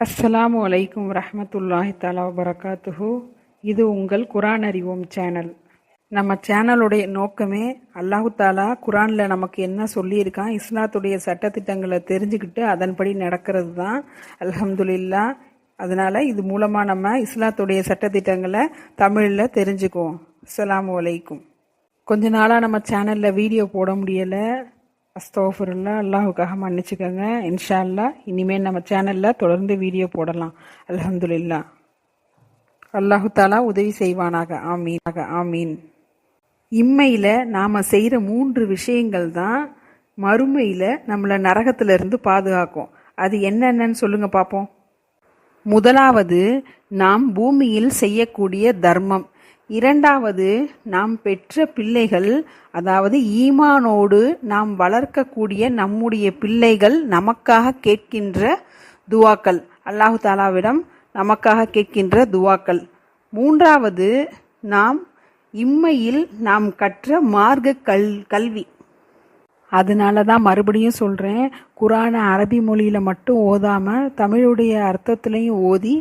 அஸ்ஸலாமு அலைக்கும் வரஹ்மத்துல்லாஹி தஆலா வபரகாத்துஹு. இது உங்கள் குர்ஆன் அறிவோம் சேனல். நம்ம சேனலுடைய நோக்கமே அல்லாஹு தாலா குர்ஆனில் நமக்கு என்ன சொல்லியிருக்கான், இஸ்லாத்துடைய சட்டத்திட்டங்களை தெரிஞ்சுக்கிட்டு அதன்படி நடக்கிறது தான். அல்ஹம்துலில்லாஹ். அதனால் இது மூலமாக நம்ம இஸ்லாத்துடைய சட்டத்திட்டங்களை தமிழில் தெரிஞ்சுக்குவோம். அஸ்ஸலாமு அலைக்கும். கொஞ்ச நாளாக நம்ம சேனலில் வீடியோ போட முடியலை. அஸ்தோஃபிருல்லா, அல்லாஹுக்காக மன்னிச்சுக்கோங்க. இன்ஷா அல்லாஹ் இனிமேல் நம்ம சேனலில் தொடர்ந்து வீடியோ போடலாம். அல்ஹம்துலில்லாஹ். அல்லாஹு தாலா உதவி செய்வானாக. ஆமீன் ஆமீன். இம்மையில் நாம் செய்கிற 3 விஷயங்கள் தான் மறுமையில் நம்மளை நரகத்திலிருந்து பாதுகாக்கும். அது என்னென்னு சொல்லுங்கள் பார்ப்போம். முதலாவது, நாம் பூமியில் செய்யக்கூடிய தர்மம். இரண்டாவது, நாம் பெற்ற பிள்ளைகள், அதாவது ஈமானோடு நாம் வளர்க்கக்கூடிய நம்முடைய பிள்ளைகள் நமக்காக கேட்கின்ற துவாக்கள், அல்லாஹு தாலாவிடம் நமக்காக கேட்கின்ற துவாக்கள். மூன்றாவது, நாம் இம்மையில் நாம் கற்ற மார்க்க கல்வி. அதனால தான் மறுபடியும் சொல்கிறேன், குர்ஆனை அரபி மொழியில் மட்டும் ஓதாமல் தமிழுடைய அர்த்தத்துலையும் ஓதி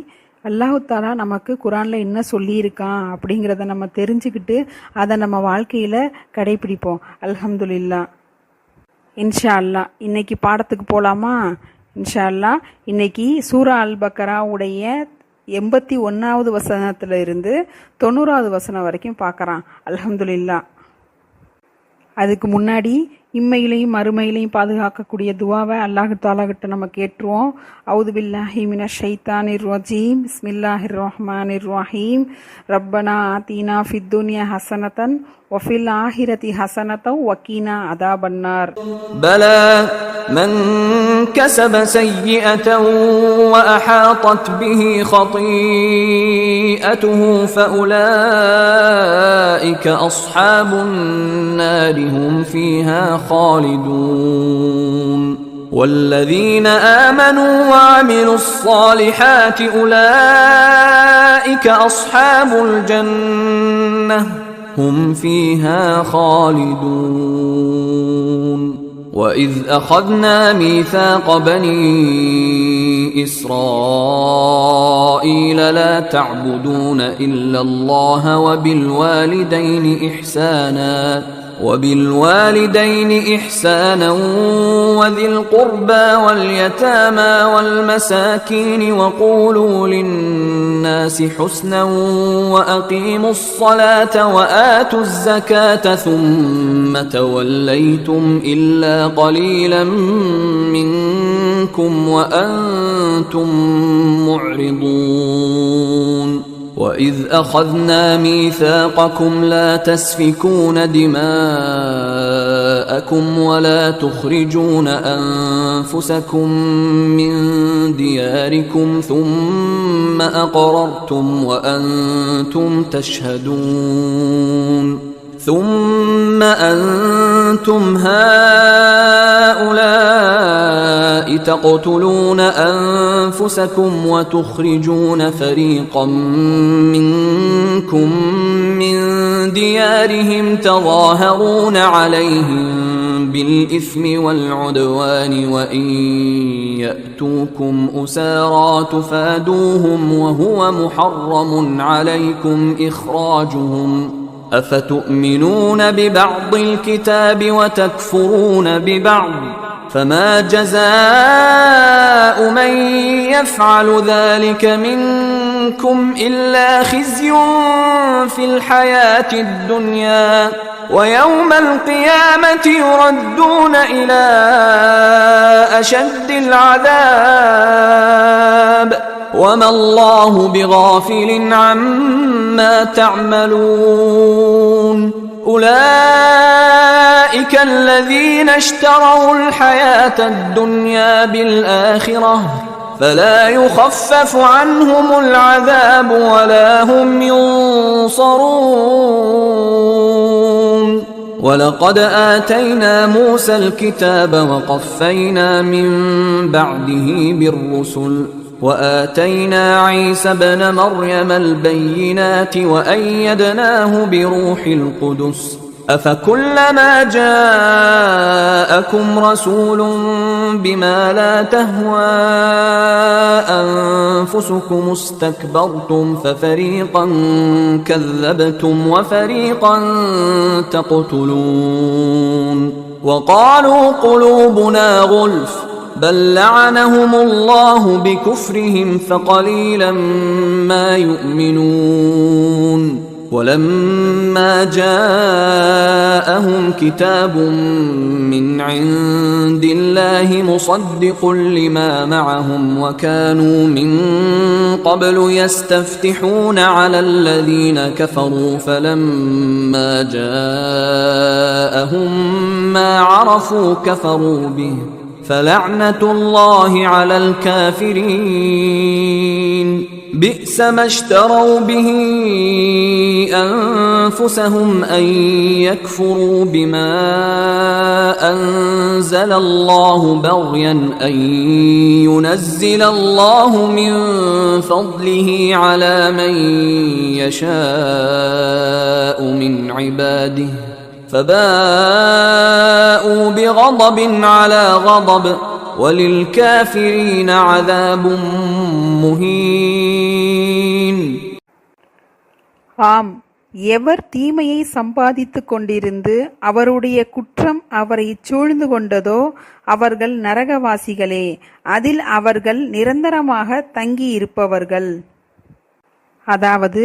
அல்லாஹு தாலா நமக்கு குர்ஆனில் என்ன சொல்லியிருக்கான் அப்படிங்கிறத நம்ம தெரிஞ்சுக்கிட்டு அதை நம்ம வாழ்க்கையில் கடைபிடிப்போம். அல்ஹம்துலில்லாஹ். இன்ஷா அல்லாஹ் இன்னைக்கு பாடத்துக்கு போகலாமா? இன்ஷா அல்லாஹ் இன்னைக்கு சூரா அல் பக்கராவுடைய 81வது வசனத்தில் இருந்து 90வது வசனம் வரைக்கும் பார்க்குறான். அல்ஹம்துலில்லாஹ். அதுக்கு முன்னாடி இம்மையிலையும் மறுமையிலையும் பாதுகாக்கக்கூடிய துவாவை அல்லாஹ் தாலா கிட்ட நம்ம கேட்டுருவோம். அவுது பில்லாஹி மினஷ் ஷைத்தானிர் ரஜீம். பிஸ்மில்லாஹிர் ரஹ்மானிர் ரஹீம். ரப்பனா ஆதீனா ஃபித் துன்யா ஹஸனதன் வஃபில் ஆஹிரதி ஹஸனதன் வகீனா அதாபன்னார். பலா மன் கஸப ஸய்யிஅதன் வஅஹாதத் பிஹி ഖതீஅதுஹு ஃபஉலாயிக அஸ்ஹாபுன் நாரி ஹும் ஃபீஹா خالدون والذين آمنوا وعملوا الصالحات أولئك أصحاب الجنة هم فيها خالدون وإذ أخذنا ميثاق بني إسرائيل لا تعبدون إلا الله وبالوالدين إحسانا وذي القربى واليتامى والمساكين وقولوا للناس حسنا وأقيموا الصلاة وآتوا الزكاة ثم توليتم إلا قليلا منكم وأنتم معرضون وإذ أخذنا ميثاقكم لا تسفكون دماءكم ولا تخرجون أنفسكم من دياركم ثم أقررتم وأنتم تشهدون ثم أنتم هؤلاء تقتلون أنفسكم وتخرجون فريقا منكم من ديارهم تظاهرون عليهم بالإثم والعدوان وإن يأتوكم أسارى تفادوهم وهو محرم عليكم إخراجهم أفتؤمنون ببعض الكتاب وتكفرون ببعض فما جزاء من يفعل ذلك منكم إلا خزي في الحياة الدنيا ويوم القيامة يردون إلى أشد العذاب وما الله بغافل عما تعملون أولئك الذين اشتروا الحياة الدنيا بالآخرة فلا يخفف عنهم العذاب ولا هم ينصرون ولقد آتينا موسى الكتاب وقفينا من بعده بالرسل وآتينا عيسى ابن مريم البينات وأيدناه بروح القدس أفكلما جاءكم رسول بما لا تهوى أنفسكم استكبرتم ففريقا كذبتم وفريقا تقتلون وقالوا قلوبنا غلف بل لعنهم الله بكفرهم فقليلا ما يؤمنون ولما جاءهم كتاب من عند الله مصدق لما معهم وكانوا من قبل يستفتحون على الذين كفروا فلما جاءهم ما عرفوا كفروا به فلعنة الله على الكافرين بئس ما اشتروا به أنفسهم أن يكفروا بما أنزل الله بغيا أن ينزل الله من فضله على من يشاء من عباده فباءوا بغضب على غضب وللكافرين عذاب مهين. ஆம், எவர் தீமையை சம்பாதித்து கொண்டிருந்து அவருடைய குற்றம் அவரை சூழ்ந்து கொண்டதோ அவர்கள் நரகவாசிகளே, அதில் அவர்கள் நிரந்தரமாக தங்கியிருப்பவர்கள். அதாவது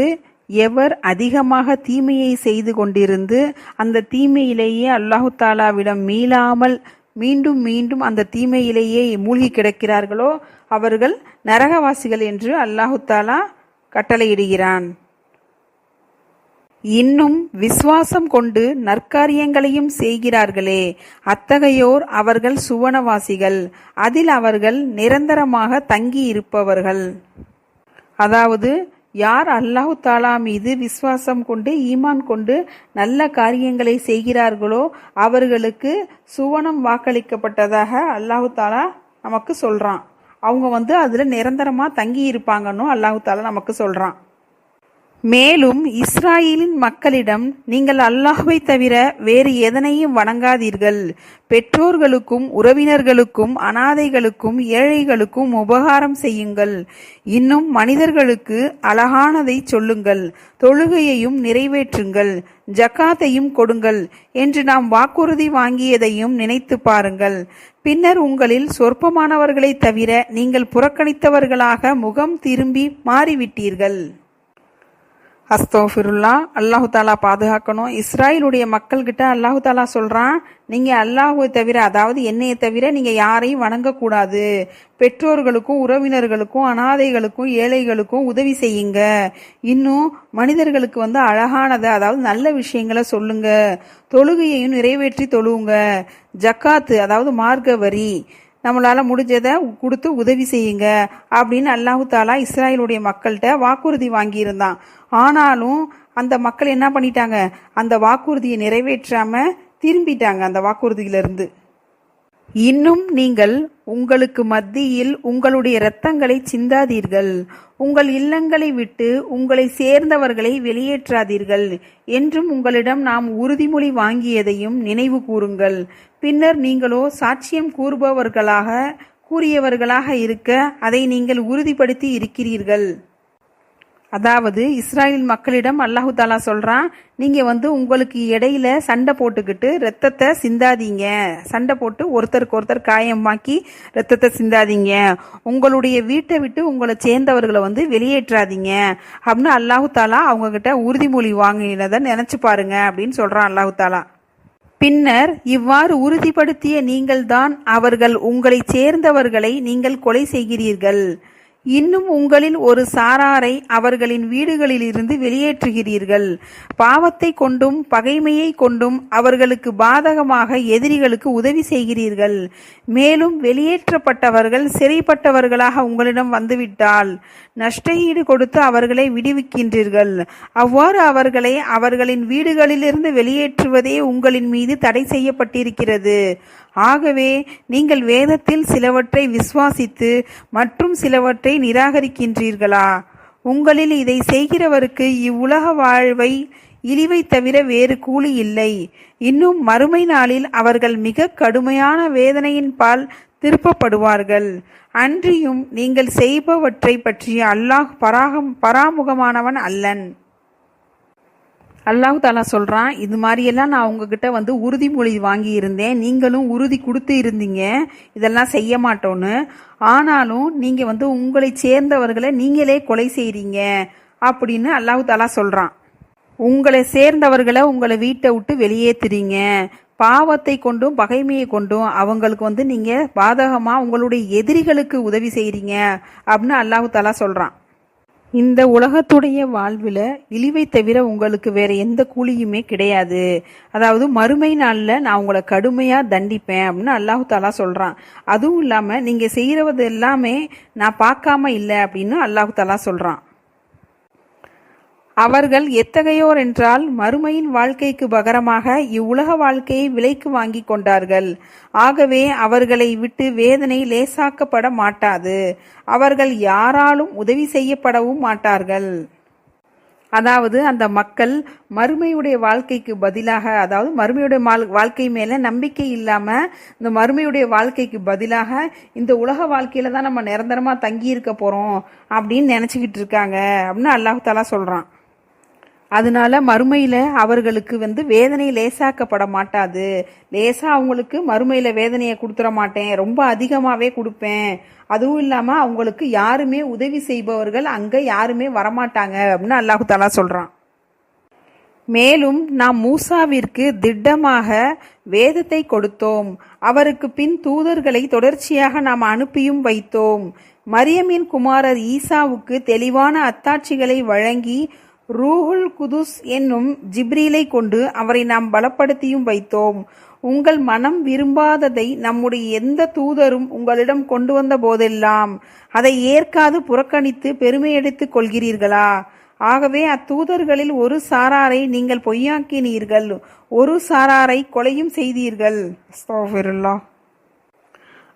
எவர் அதிகமாக தீமையை செய்து கொண்டிருந்து அந்த தீமையிலேயே அல்லாஹு தாலாவிடம் மீளாமல் மீண்டும் மீண்டும் அந்த தீமையிலேயே மூழ்கி கிடக்கிறார்களோ அவர்கள் நரகவாசிகள் என்று அல்லாஹு தாலா கட்டளையிடுகிறான். இன்னும் விசுவாசம் கொண்டு நற்காரியங்களையும் செய்கிறார்களே, அத்தகையோர் அவர்கள் சுவனவாசிகள், அதில் அவர்கள் நிரந்தரமாக தங்கி இருப்பவர்கள். அதாவது யார் அல்லாஹு தாலா மீது விசுவாசம் கொண்டு ஈமான் கொண்டு நல்ல காரியங்களை செய்கிறார்களோ அவர்களுக்கு சுவனம் வாக்களிக்கப்பட்டதாக அல்லாஹு தாலா நமக்கு சொல்றான். அவங்க அதுல நிரந்தரமா தங்கி இருப்பாங்கன்னு அல்லாஹு தாலா நமக்கு சொல்றான். மேலும் இஸ்ராயேலின் மக்களிடம், நீங்கள் அல்லாஹ்வை தவிர வேறு எதனையும் வணங்காதீர்கள். பெற்றோர்களுக்கும் உறவினர்களுக்கும் அனாதைகளுக்கும் ஏழைகளுக்கும் உபகாரம் செய்யுங்கள். இன்னும் மனிதர்களுக்கு அழகானதை சொல்லுங்கள். தொழுகையையும் நிறைவேற்றுங்கள். ஜக்காத்தையும் கொடுங்கள் என்று நாம் வாக்குறுதி வாங்கியதையும் நினைத்து பாருங்கள். பின்னர் உங்களில் சொற்பமானவர்களை தவிர நீங்கள் புறக்கணித்தவர்களாக முகம் திரும்பி மாறிவிட்டீர்கள். அஸ்தோஃபிருல்லா, அல்லாஹு தாலா பாதுகாக்கணும். இஸ்ராயலுடைய மக்கள்கிட்ட அல்லாஹு தாலா சொல்றான், நீங்க அல்லாஹுவை தவிர, அதாவது என்னையை தவிர நீங்க யாரையும் வணங்கக்கூடாது. பெற்றோர்களுக்கும் உறவினர்களுக்கும் அனாதைகளுக்கும் ஏழைகளுக்கும் உதவி செய்யுங்க. இன்னும் மனிதர்களுக்கு அழகானதை, அதாவது நல்ல விஷயங்களை சொல்லுங்க. தொழுகையையும் நிறைவேற்றி தொழுவுங்க. ஜக்காத்து, அதாவது மார்க்க வரி, நம்மளால முடிஞ்சதை கொடுத்து உதவி செய்யுங்க அப்படின்னு அல்லாஹு தாலா இஸ்ராயலுடைய மக்கள்கிட்ட வாக்குறுதி வாங்கியிருந்தான். ஆனாலும் அந்த மக்கள் என்ன பண்ணிட்டாங்க, அந்த வாக்குறுதியை நிறைவேற்றாம திரும்பிட்டாங்க அந்த வாக்குறுதியிலிருந்து. இன்னும் நீங்கள் உங்களுக்கு மத்தியில் உங்களுடைய இரத்தங்களை சிந்தாதீர்கள். உங்கள் இல்லங்களை விட்டு உங்களை சேர்ந்தவர்களை வெளியேற்றாதீர்கள் என்றும் உங்களிடம் நாம் உறுதிமொழி வாங்கியதையும் நினைவு கூறுங்கள். பின்னர் நீங்களோ சாட்சியம் கூறியவர்களாக இருக்க அதை நீங்கள் உறுதிப்படுத்தி இருக்கிறீர்கள். அதாவது இஸ்ராயல் மக்களிடம் அல்லாஹு தாலா சொல்றான், நீங்க உங்களுக்கு இடையில சண்டை போட்டுக்கிட்டு ரத்தத்தை சிந்தாதீங்க. சண்டை போட்டு ஒருத்தருக்கு ஒருத்தர் காயமாக்கி ரத்தத்தை சிந்தாதீங்க. உங்களுடைய வீட்டை விட்டு உங்களை சேர்ந்தவர்களை வெளியேற்றாதீங்க அப்படின்னு அல்லாஹு தாலா அவங்க கிட்ட உறுதிமொழி வாங்கினதை நினைச்சு பாருங்க அப்படின்னு சொல்றான் அல்லாஹு தாலா. பின்னர் இவ்வாறு உறுதிப்படுத்திய நீங்கள்தான் அவர்கள் உங்களை சேர்ந்தவர்களை நீங்கள் கொலை செய்கிறீர்கள். இன்னும் உங்களில் ஒரு சாராரை அவர்களின் வீடுகளிலிருந்து வெளியேற்றுகிறீர்கள். பாவத்தை கொண்டும் பகைமையை கொண்டும் அவர்களுக்கு பாதகமாக எதிரிகளுக்கு உதவி செய்கிறீர்கள். மேலும் வெளியேற்றப்பட்டவர்கள் சிறைப்பட்டவர்களாக உங்களிடம் வந்துவிட்டால் நஷ்டஈடு கொடுத்து அவர்களை விடுவிக்கின்றீர்கள். அவ்வாறு அவர்களை அவர்களின் வீடுகளிலிருந்து வெளியேற்றுவதே உங்களின் மீது தடை செய்யப்பட்டிருக்கிறது. ஆகவே நீங்கள் வேதத்தில் சிலவற்றை விசுவாசித்து மற்றும் சிலவற்றை நிராகரிக்கின்றீர்களா? உங்களில் இதை செய்கிறவருக்கு இவ்வுலக வாழ்வை இழிவை தவிர வேறு கூலி இல்லை. இன்னும் மறுமை நாளில் அவர்கள் மிக கடுமையான வேதனையின் பால் திருப்பப்படுவார்கள். அன்றியும் நீங்கள் செய்பவற்றை பற்றி அல்லாஹ் பராமுகமானவன் அல்லன். அல்லாஹ் தாலா சொல்றான், இது மாதிரியெல்லாம் நான் உங்ககிட்ட உறுதிமொழி வாங்கி இருந்தேன், நீங்களும் உறுதி கொடுத்து இருந்தீங்க இதெல்லாம் செய்ய மாட்டோன்னு. ஆனாலும் நீங்க உங்களை சேர்ந்தவர்களை நீங்களே கொலை செய்றீங்க அப்படின்னு அல்லாஹ் தாலா சொல்றான். உங்களை சேர்ந்தவர்களை உங்களை வீட்டை விட்டு வெளியேற்றுறீங்க, பாவத்தை கொண்டும் பகைமையை கொண்டும் அவங்களுக்கு நீங்க பாதகமா உங்களுடைய எதிரிகளுக்கு உதவி செய்றீங்க அப்படின்னு அல்லாஹ் தாலா சொல்றான். இந்த உலகத்துடைய வாழ்வில் இழிவை தவிர உங்களுக்கு வேற எந்த கூலியுமே கிடையாது. அதாவது மறுமை நாளில் நான் உங்களை கடுமையாக தண்டிப்பேன் அப்படின்னு அல்லாஹ் தாலா சொல்கிறான். அதுவும் இல்லாமல் நீங்கள் செய்கிறது எல்லாமே நான் பார்க்காம இல்லை அப்படின்னு அல்லாஹ் தாலா சொல்கிறான். அவர்கள் எத்தகையோர் என்றால் மறுமையின் வாழ்க்கைக்கு பகரமாக இவ்வுலக வாழ்க்கையை விலைக்கு வாங்கி கொண்டார்கள். ஆகவே அவர்களை விட்டு வேதனை லேசாக்கப்பட மாட்டாது, அவர்கள் யாராலும் உதவி செய்யப்படவும் மாட்டார்கள். அதாவது அந்த மக்கள் மறுமையுடைய வாழ்க்கைக்கு பதிலாக, அதாவது மறுமையுடைய வாழ்க்கை மேல நம்பிக்கை இல்லாம இந்த மறுமையுடைய வாழ்க்கைக்கு பதிலாக இந்த உலக வாழ்க்கையில தான் நம்ம நிரந்தரமா தங்கி இருக்க போறோம் அப்படின்னு நினைச்சுக்கிட்டு இருக்காங்க அப்படின்னு அல்லாஹ் தாலா சொல்றான். அதனால மறுமையில அவர்களுக்கு வேதனை லேசாக்கப்பட மாட்டாது. லேசா அவங்களுக்கு மறுமையில வேதனையை கொடுத்துட மாட்டேன், ரொம்ப அதிகமாவே கொடுப்பேன். அதுவும் இல்லாம அவங்களுக்கு யாருமே உதவி செய்பவர்கள் அங்க யாருமே வரமாட்டாங்க அப்படின்னு அல்லாஹ் தஆலா சொல்றான். மேலும் நாம் மூசாவிற்கு திட்டமாக வேதத்தை கொடுத்தோம், அவருக்கு பின் தூதர்களை தொடர்ச்சியாக நாம் அனுப்பியும் வைத்தோம். மரியமின் குமாரர் ஈசாவுக்கு தெளிவான அத்தாட்சிகளை வழங்கி ரூஹுல் குதுஸ் என்னும் ஜிப்ரீலை கொண்டு அவரை நாம் பலப்படுத்தியும் வைத்தோம். உங்கள் மனம் விரும்பாததை நம்முடைய எந்த தூதரும் உங்களிடம் கொண்டு வந்த போதெல்லாம் அதை ஏற்காது புறக்கணித்து பெருமையெடுத்துக் கொள்கிறீர்களா? ஆகவே அத்தூதர்களில் ஒரு சாராரை நீங்கள் பொய்யாக்கினீர்கள், ஒரு சாராரை கொலையும் செய்தீர்கள். அஸ்தக்ஃபிருல்லாஹ்.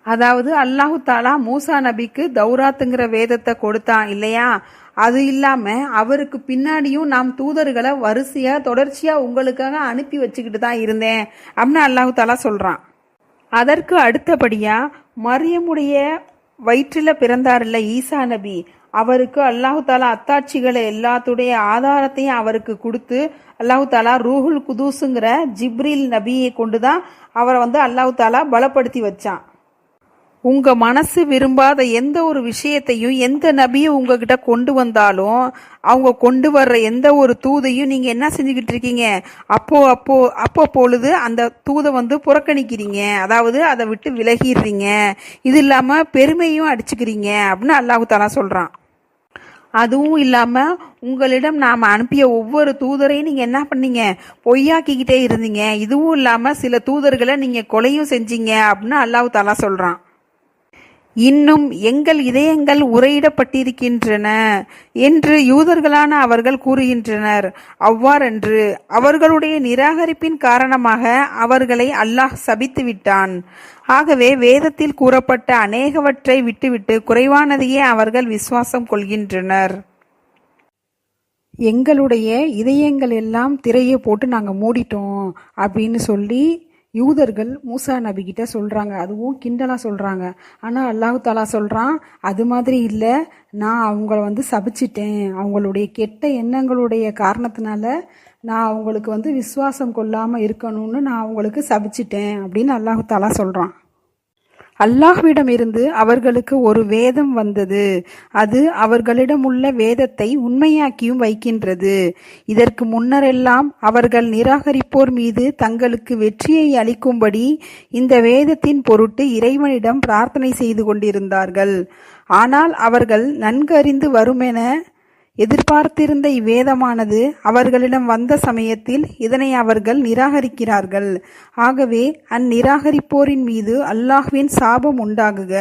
அதாவது அல்லாஹு தாலா மூசா நபிக்கு தௌராத்துங்கிற வேதத்தை கொடுத்தான் இல்லையா? அது இல்லாம அவருக்கு பின்னாடியும் நாம் தூதர்களை வரிசையா தொடர்ச்சியா உங்களுக்காக அனுப்பி வச்சுக்கிட்டு தான் இருந்தேன் அப்படின்னு அல்லாஹு தாலா சொல்றான். அதற்கு அடுத்தபடியா மரியமுடைய வயிற்றில பிறந்தார்ல ஈசா நபி, அவருக்கு அல்லாஹு தாலா அத்தாட்சிகளை எல்லாத்துடைய ஆதாரத்தையும் அவருக்கு கொடுத்து அல்லாஹு தாலா ரூஹுல் குதூஸுங்கிற ஜிப்ரீல் நபியை கொண்டுதான் அவரை அல்லாஹு தாலா பலப்படுத்தி வச்சான். உங்க மனசு விரும்பாத எந்த ஒரு விஷயத்தையும் எந்த நபியும் உங்ககிட்ட கொண்டு வந்தாலும் அவங்க கொண்டு வர்ற எந்த ஒரு தூதையும் நீங்க என்ன செஞ்சுக்கிட்டு இருக்கீங்க? அப்போ பொழுது அந்த தூதை புறக்கணிக்கிறீங்க, அதாவது அதை விட்டு விலகிடுறீங்க. இது இல்லாம பெருமையும் அடிச்சுக்கிறீங்க அப்படின்னு அல்லாஹ் தஆலா சொல்றான். அதுவும் இல்லாம உங்களிடம் நாம அனுப்பிய ஒவ்வொரு தூதரையும் நீங்க என்ன பண்ணீங்க? பொய்யாக்கிக்கிட்டே இருந்தீங்க. இதுவும் இல்லாம சில தூதர்களை நீங்க கொலையும் செஞ்சீங்க அப்படின்னு அல்லாஹ் தஆலா சொல்றான். இன்னும் எங்கள் இதயங்கள் உரையிடப்பட்டிருக்கின்றன என்று யூதர்களான அவர்கள் கூறுகின்றனர். அவ்வாறன்று அவர்களுடைய நிராகரிப்பின் காரணமாக அவர்களை அல்லாஹ் சபித்து விட்டான். ஆகவே வேதத்தில் கூறப்பட்ட அநேகவற்றை விட்டுவிட்டு குறைவானதையே அவர்கள் விசுவாசம் கொள்கின்றனர். எங்களுடைய இதயங்கள் எல்லாம் திரையை போட்டு நாங்க மூடிட்டோம் அப்படின்னு சொல்லி யூதர்கள் மூசா நபி கிட்ட சொல்றாங்க. அதுவும் கிண்டலா சொல்றாங்க. ஆனா அல்லாஹ் தஆலா சொல்றான், அது மாதிரி இல்லை, நான் அவங்கள சபிச்சிட்டேன். அவங்களுடைய கெட்ட எண்ணங்களுடைய காரணத்தினால நான் அவங்களுக்கு விசுவாசம் கொள்ளாம இருக்கணும்னு நான் அவங்களுக்கு சபிச்சிட்டேன் அப்படின்னு அல்லாஹ் தஆலா சொல்றான். அல்லாஹ்விடம் இருந்து அவர்களுக்கு ஒரு வேதம் வந்தது, அது அவர்களிடம் உள்ள வேதத்தை உண்மையாக்கியும் வைக்கின்றது. இதற்கு முன்னரெல்லாம் அவர்கள் நிராகரிப்போர் மீது தங்களுக்கு வெற்றியை அளிக்கும்படி இந்த வேதத்தின் பொருட்டு இறைவனிடம் பிரார்த்தனை செய்து கொண்டிருந்தார்கள். ஆனால் அவர்கள் நன்கறிந்து வருமென எதிர்பார்த்திருந்த இவ்வேதமானது அவர்களிடம் வந்த சமயத்தில் இதனை அவர்கள் நிராகரிக்கிறார்கள். ஆகவே அந்நிராகரிப்போரின் மீது அல்லாஹ்வின் சாபம் உண்டாகுக.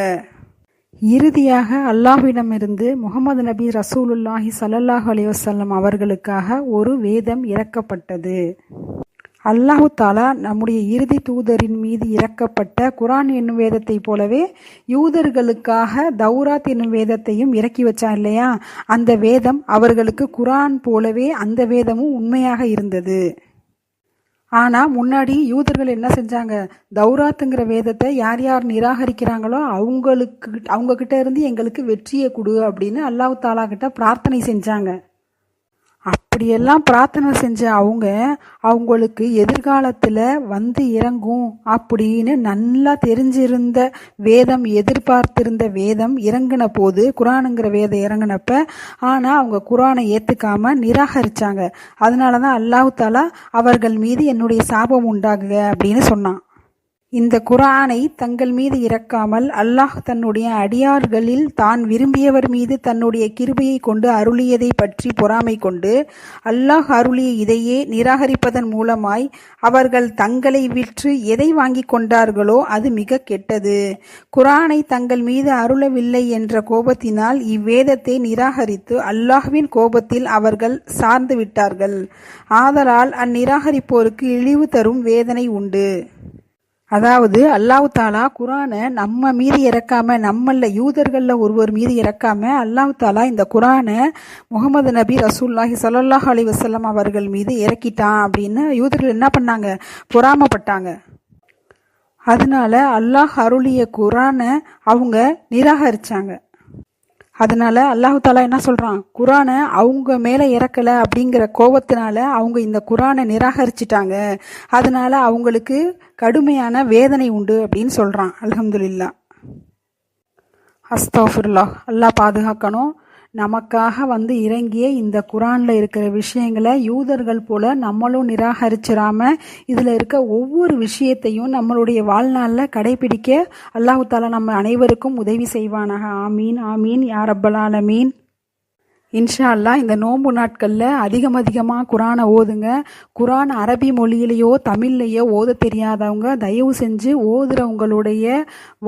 இறுதியாக அல்லாஹ்விடமிருந்து முஹம்மது நபி ரசூலுல்லாஹி ஸல்லல்லாஹு அலைஹி வஸல்லம் அவர்களுக்காக ஒரு வேதம் இறக்கப்பட்டது. அல்லாஹு தாலா நம்முடைய இறுதி தூதரின் மீது இறக்கப்பட்ட குரான் என்னும் வேதத்தை போலவே யூதர்களுக்காக தௌராத் என்னும் வேதத்தையும் இறக்கி வச்சான் இல்லையா? அந்த வேதம் அவர்களுக்கு குரான் போலவே அந்த வேதமும் உண்மையாக இருந்தது. ஆனால் முன்னாடி யூதர்கள் என்ன செஞ்சாங்க, தௌராத்துங்கிற வேதத்தை யார் யார் நிராகரிக்கிறாங்களோ அவங்க கிட்ட இருந்து எங்களுக்கு வெற்றியை கொடு அப்படின்னு அல்லாஹ் தாலா கிட்ட பிரார்த்தனை செஞ்சாங்க. அப்படியெல்லாம் பிரார்த்தனை செஞ்ச அவங்களுக்கு எதிர்காலத்தில் வந்து இறங்கும் அப்படின்னு நல்லா தெரிஞ்சிருந்த வேதம், எதிர்பார்த்திருந்த வேதம் இறங்கின போது, குரானுங்கிற வேதம் இறங்கினப்ப, ஆனால் அவங்க குரானை ஏற்றுக்காம நிராகரிச்சாங்க. அதனால தான் அல்லாஹ் தாலா அவர்கள் மீது என்னுடைய சாபம் உண்டாகுக அப்படின்னு சொன்னான். இந்த குர்ஆனை தங்கள் மீது இறக்காமல் அல்லாஹ் தன்னுடைய அடியார்களில் தான் விரும்பியவர் மீது தன்னுடைய கிருபையை கொண்டு அருளியதை பற்றி பொறாமை கொண்டு அல்லாஹ் அருளிய இதையே நிராகரிப்பதன் மூலமாய் அவர்கள் தங்களை விற்று எதை வாங்கி கொண்டார்களோ அது மிக கெட்டது. குர்ஆனை தங்கள் மீது அருளவில்லை என்ற கோபத்தினால் இவ்வேதத்தை நிராகரித்து அல்லாஹ்வின் கோபத்தில் அவர்கள் சார்ந்து விட்டார்கள். ஆதலால் அந்நிராகரிப்போருக்கு இழிவு தரும் வேதனை உண்டு. அதாவது அல்லாஹ் தாலா குரானை நம்ம மீது இறக்காம, நம்மள யூதர்கள்ல ஒருவர் மீது இறக்காம அல்லாஹ் தாலா இந்த குரானை முகமது நபி ரசூலுல்லாஹி ஸல்லல்லாஹு அலைஹி வஸல்லம் அவர்கள் மீது இறக்கிட்டான் அப்படின்னு யூதர்கள் என்ன பண்ணாங்க, பொறாமப்பட்டாங்க. அதனால அல்லாஹ் அருளிய குரானை அவங்க நிராகரிச்சாங்க. அதனால அல்லாஹ் தாலா என்ன சொல்றான், குரானை அவங்க மேல இறக்கல அப்படிங்கிற கோபத்தினால அவங்க இந்த குரானை நிராகரிச்சிட்டாங்க. அதனால அவங்களுக்கு கடுமையான வேதனை உண்டு அப்படின்னு சொல்றான். அல்ஹம்துலில்லாஹ். அஸ்தக்ஃபிருல்லாஹ். அல்லாஹ் பாதுகாக்கணும். நமக்காக வந்து இறங்கிய இந்த குரான்ல இருக்கிற விஷயங்களை யூதர்கள் போல நம்மளும் நிராகரிச்சிடாம இதில் இருக்க ஒவ்வொரு விஷயத்தையும் நம்மளுடைய வாழ்நாளில் கடைபிடிக்க அல்லாஹ் தாலா நம்ம அனைவருக்கும் உதவி செய்வானாக. ஆமீன் ஆமீன் யா ரப்பல் ஆலமீன். இன்ஷா அல்லாஹ் இந்த நோன்பு நாட்களில் அதிகமாக குரானை ஓதுங்க. குரான் அரபி மொழியிலையோ தமிழ்லையோ ஓத தெரியாதவங்க தயவு செஞ்சு ஓதுறவங்களுடைய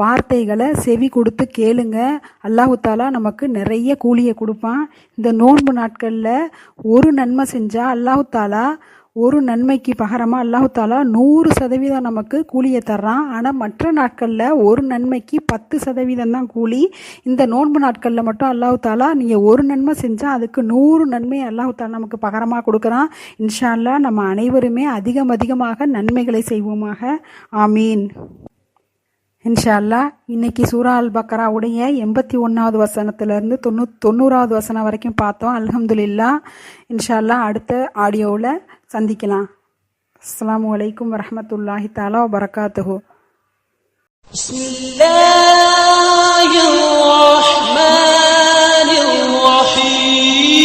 வார்த்தைகளை செவி கொடுத்து கேளுங்க. அல்லாஹ் தாலா நமக்கு நிறைய கூலியை கொடுப்பான். இந்த நோன்பு நாட்களில் ஒரு நன்மை செஞ்சால் அல்லாஹ் தாலா ஒரு நன்மைக்கு பகரமாக அல்லாஹ் தாலா 100% நமக்கு கூலியை தர்றான். ஆனால் மற்ற நாட்களில் ஒரு நன்மைக்கு 10% தான் கூலி. இந்த நோன்பு நாட்களில் மட்டும் அல்லாஹ் தாலா நீங்கள் ஒரு நன்மை செஞ்சால் அதுக்கு 100 நன்மை அல்லாஹ் தாலா நமக்கு பகரமாக கொடுக்குறான். இன்ஷா அல்லாஹ் நம்ம அனைவருமே அதிகமாக நன்மைகளை செய்வோமாக. ஆமீன். இன்ஷா அல்லாஹ் இன்னைக்கு சூரா அல் பக்ராவுடைய 81வது வசனத்திலிருந்து 90வது வசனம் வரைக்கும் பார்த்தோம். அல்ஹம்துலில்லாஹ். இன்ஷா அல்லாஹ் அடுத்த ஆடியோவில் சந்திக்கலாம். அஸ்ஸலாமு அலைக்கும் வரஹ்மத்துல்லாஹி தஆலா வபரகாத்துஹு. பிஸ்மில்லாஹிர் ரஹ்மானிர் ரஹீம்.